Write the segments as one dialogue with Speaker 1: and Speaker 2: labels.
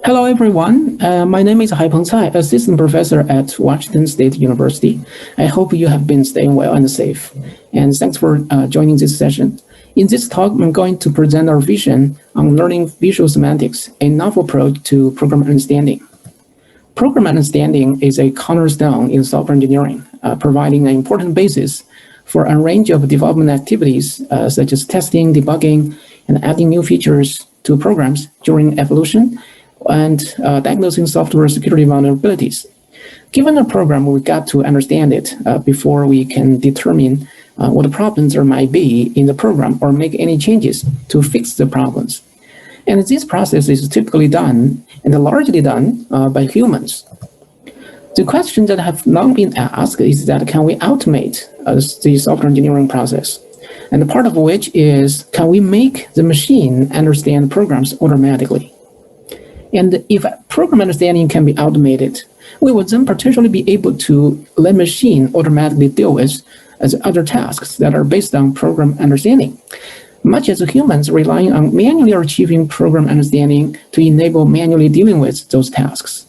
Speaker 1: Hello, everyone. My name is Haipeng, assistant professor at Washington State University. I hope you have been staying well and safe. And thanks for joining this session. In this talk, I'm going to present our vision on learning visual semantics, a novel approach to program understanding. Program understanding is a cornerstone in software engineering, providing an important basis for a range of development activities, such as testing, debugging, and adding new features to programs during evolution, and diagnosing software security vulnerabilities. Given a program, we got to understand it before we can determine what the problems there might be in the program or make any changes to fix the problems. And this process is typically done and largely done by humans. The question that have long been asked is that can we automate the software engineering process? And the part of which is, can we make the machine understand programs automatically? And if program understanding can be automated, we will then potentially be able to let machine automatically deal with other tasks that are based on program understanding, much as humans relying on manually achieving program understanding to enable manually dealing with those tasks.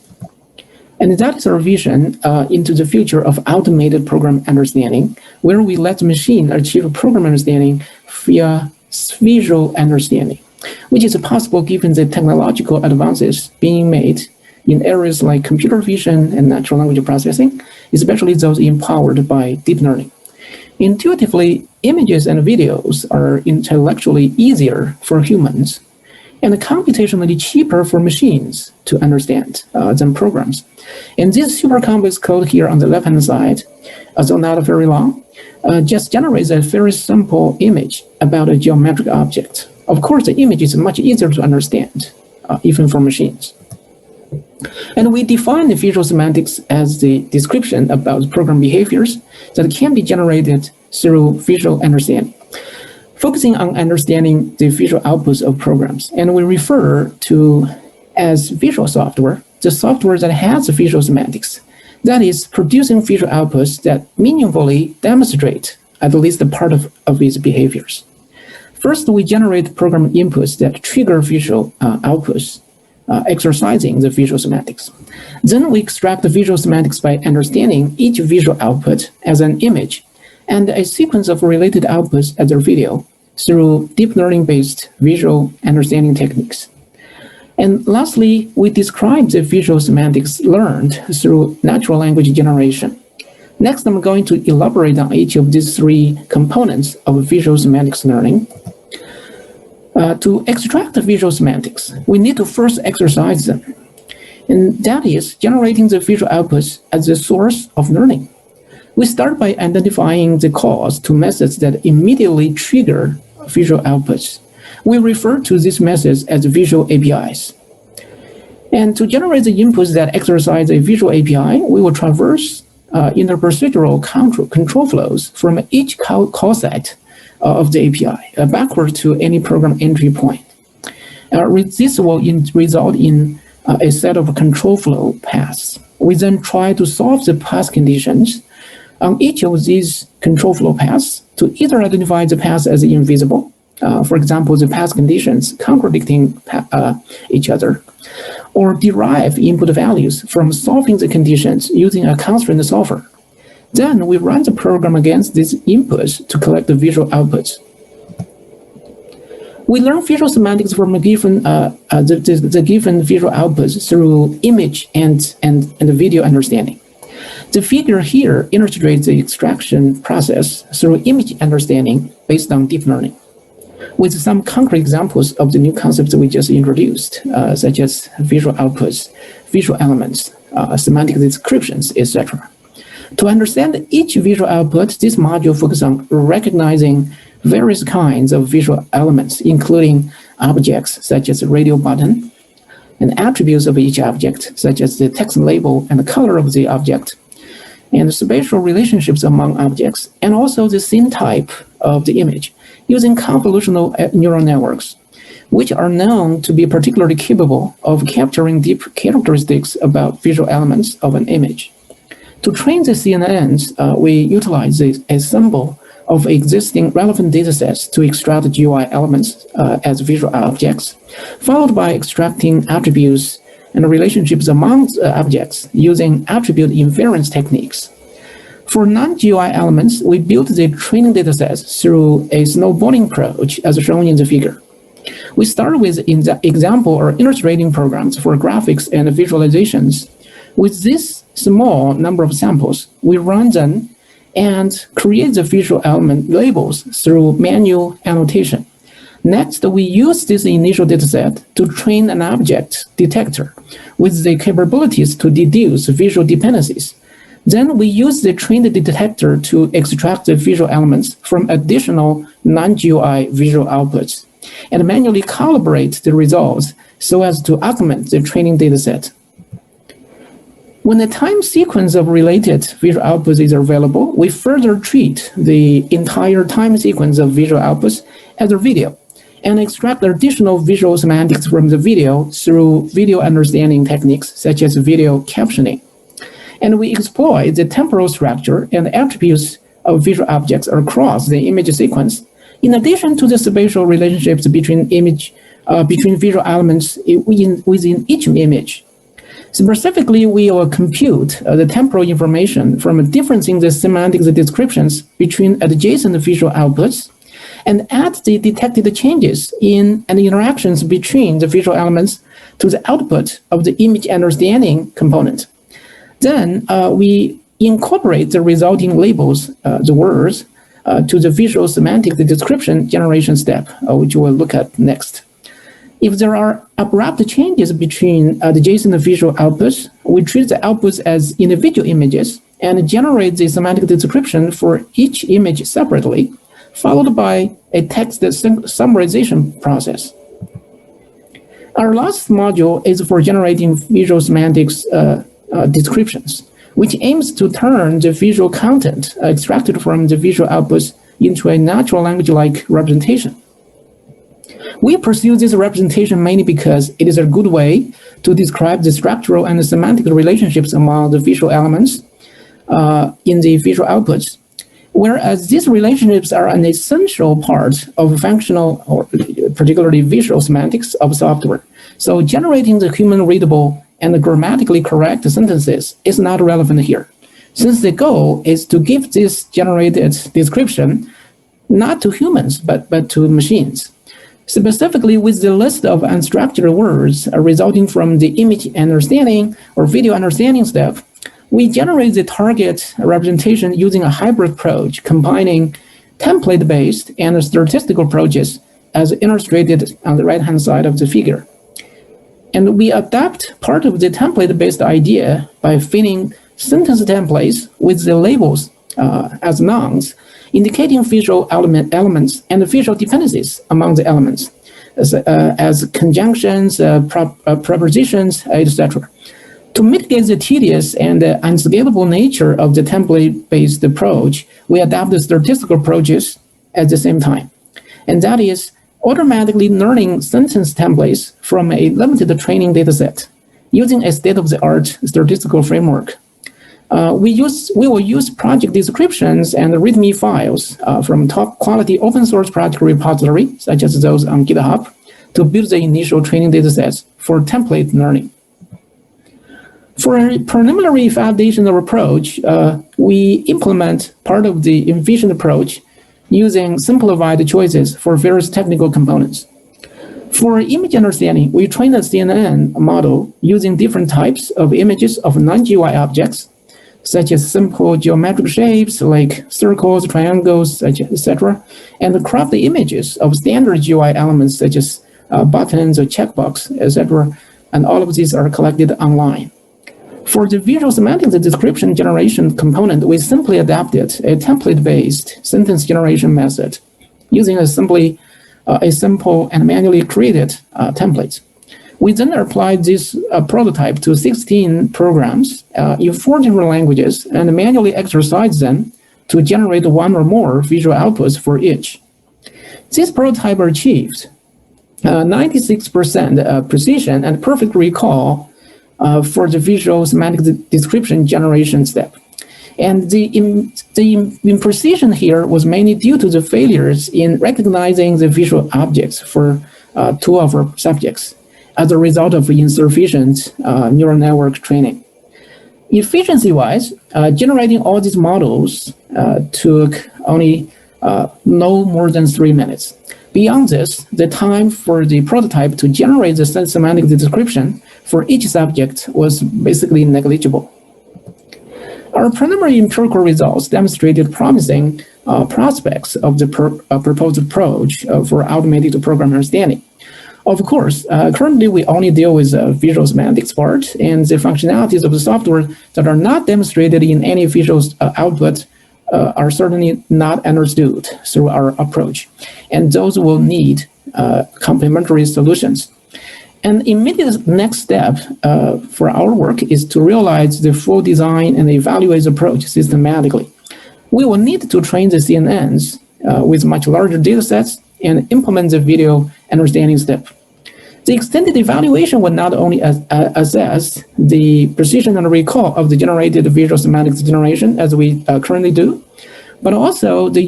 Speaker 1: And that is our vision into the future of automated program understanding, where we let the machine achieve program understanding via visual understanding, which is possible given the technological advances being made in areas like computer vision and natural language processing, especially those empowered by deep learning. Intuitively, images and videos are intellectually easier for humans and computationally cheaper for machines to understand than programs. And this super complex code here on the left-hand side, although not very long, just generates a very simple image about a geometric object. Of course, the image is much easier to understand, even for machines. And we define the visual semantics as the description about program behaviors that can be generated through visual understanding, focusing on understanding the visual outputs of programs. And we refer to as visual software, the software that has visual semantics, that is producing visual outputs that meaningfully demonstrate at least a part of its behaviors. First, we generate program inputs that trigger visual outputs, exercising the visual semantics. Then we extract the visual semantics by understanding each visual output as an image and a sequence of related outputs as a video through deep learning-based visual understanding techniques. And lastly, we describe the visual semantics learned through natural language generation. Next, I'm going to elaborate on each of these three components of visual semantics learning. To extract the visual semantics, we need to first exercise them. And that is generating the visual outputs as the source of learning. We start by identifying the calls to methods that immediately trigger visual outputs. We refer to these methods as visual APIs. And to generate the inputs that exercise a visual API, we will traverse interprocedural control flows from each call set of the API backward to any program entry point. This will result in a set of control flow paths. We then try to solve the path conditions on each of these control flow paths to either identify the path as invisible, for example, the path conditions contradicting each other, or derive input values from solving the conditions using a constraint solver. Then we run the program against these inputs to collect the visual outputs. We learn visual semantics from a given the given visual outputs through image and video understanding. The figure here illustrates the extraction process through image understanding based on deep learning, with some concrete examples of the new concepts we just introduced, such as visual outputs, visual elements, semantic descriptions, etc. To understand each visual output, this module focuses on recognizing various kinds of visual elements, including objects such as a radio button, and attributes of each object, such as the text label and the color of the object, and the spatial relationships among objects, and also the scene type of the image, using convolutional neural networks, which are known to be particularly capable of capturing deep characteristics about visual elements of an image. To train the CNNs, we utilize a symbol of existing relevant datasets to extract GUI elements as visual objects, followed by extracting attributes and relationships among objects using attribute inference techniques. For non-GUI elements, we built the training datasets through a snowballing approach, as shown in the figure. We start with example or illustrating programs for graphics and visualizations. With this small number of samples, we run them and create the visual element labels through manual annotation. Next, we use this initial dataset to train an object detector with the capabilities to deduce visual dependencies. Then we use the trained detector to extract the visual elements from additional non-GUI visual outputs and manually calibrate the results so as to augment the training dataset. When the time sequence of related visual outputs is available, we further treat the entire time sequence of visual outputs as a video and extract additional visual semantics from the video through video understanding techniques such as video captioning. And we exploit the temporal structure and attributes of visual objects across the image sequence, in addition to the spatial relationships between visual elements within each image. Specifically, we will compute the temporal information from differencing the semantics descriptions between adjacent visual outputs and add the detected changes in and interactions between the visual elements to the output of the image understanding component. Then we incorporate the resulting labels, the words, to the visual semantic description generation step, which we'll look at next. If there are abrupt changes between adjacent visual outputs, we treat the outputs as individual images and generate the semantic description for each image separately, followed by a text summarization process. Our last module is for generating visual semantics descriptions, which aims to turn the visual content extracted from the visual outputs into a natural language-like representation. We pursue this representation mainly because it is a good way to describe the structural and the semantic relationships among the visual elements in the visual outputs, whereas these relationships are an essential part of functional or particularly visual semantics of software. So generating the human-readable and grammatically correct sentences is not relevant here, since the goal is to give this generated description not to humans, but to machines. Specifically, with the list of unstructured words resulting from the image understanding or video understanding step, we generate the target representation using a hybrid approach, combining template-based and statistical approaches as illustrated on the right-hand side of the figure. And we adapt part of the template-based idea by filling sentence templates with the labels as nouns, indicating visual elements and visual dependencies among the elements, as conjunctions, prepositions, etc. To mitigate the tedious and unscalable nature of the template-based approach, we adapt the statistical approaches at the same time. And that is automatically learning sentence templates from a limited training dataset using a state-of-the-art statistical framework. We will use project descriptions and README files from top quality open source project repository, such as those on GitHub, to build the initial training datasets for template learning. For a preliminary foundational approach, we implement part of the envision approach using simplified choices for various technical components. For image understanding, we train a CNN model using different types of images of non-GUI objects, such as simple geometric shapes like circles, triangles, etc., and craft the images of standard GUI elements such as buttons or checkbox, etc., and all of these are collected online. For the visual semantics description generation component, we simply adapted a template-based sentence generation method using a simple and manually created templates. We then applied this prototype to 16 programs in 4 different languages and manually exercised them to generate 1 or more visual outputs for each. This prototype achieved 96% precision and perfect recall for the visual semantic description generation step. And the imprecision here was mainly due to the failures in recognizing the visual objects for 2 of our subjects. as a result of insufficient neural network training. Efficiency-wise, generating all these models took only no more than 3 minutes. Beyond this, the time for the prototype to generate the semantic description for each subject was basically negligible. Our preliminary empirical results demonstrated promising prospects of the proposed approach for automated program understanding. Of course, currently we only deal with the visual semantics part, and the functionalities of the software that are not demonstrated in any visual output are certainly not understood through our approach, and those will need complementary solutions. An immediate next step for our work is to realize the full design and evaluate the approach systematically. We will need to train the CNNs with much larger data sets and implement the video understanding step. The extended evaluation will not only assess the precision and recall of the generated visual semantics generation as we currently do, but also the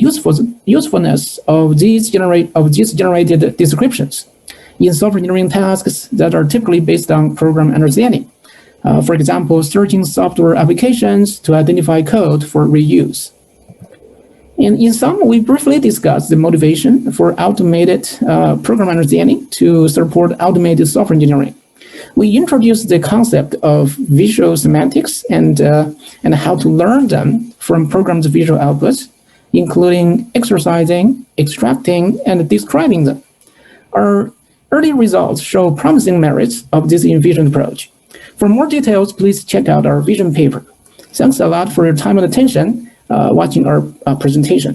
Speaker 1: usefulness of these generated descriptions in software engineering tasks that are typically based on program understanding. For example, searching software applications to identify code for reuse. And in sum, we briefly discussed the motivation for automated program understanding to support automated software engineering. We introduced the concept of visual semantics and how to learn them from programs' visual outputs, including exercising, extracting, and describing them. Our early results show promising merits of this envision approach. For more details, please check out our vision paper. Thanks a lot for your time and attention watching our presentation.